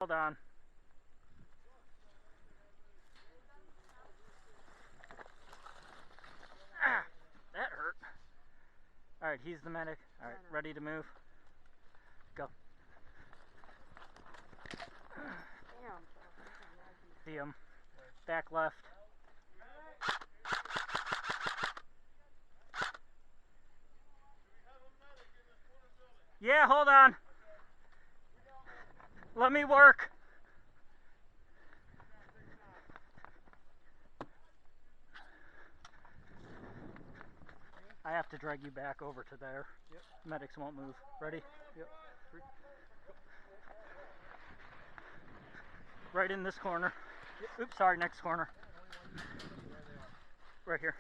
hold on. Ah, that hurt. All right, he's the medic. All right, ready to move. Go. See him. Back left. Yeah, hold on. Let me work. I have to drag you back over to there. Yep. Medics won't move. Ready? Yep. Right in this corner. Oops, sorry, next corner. Right here.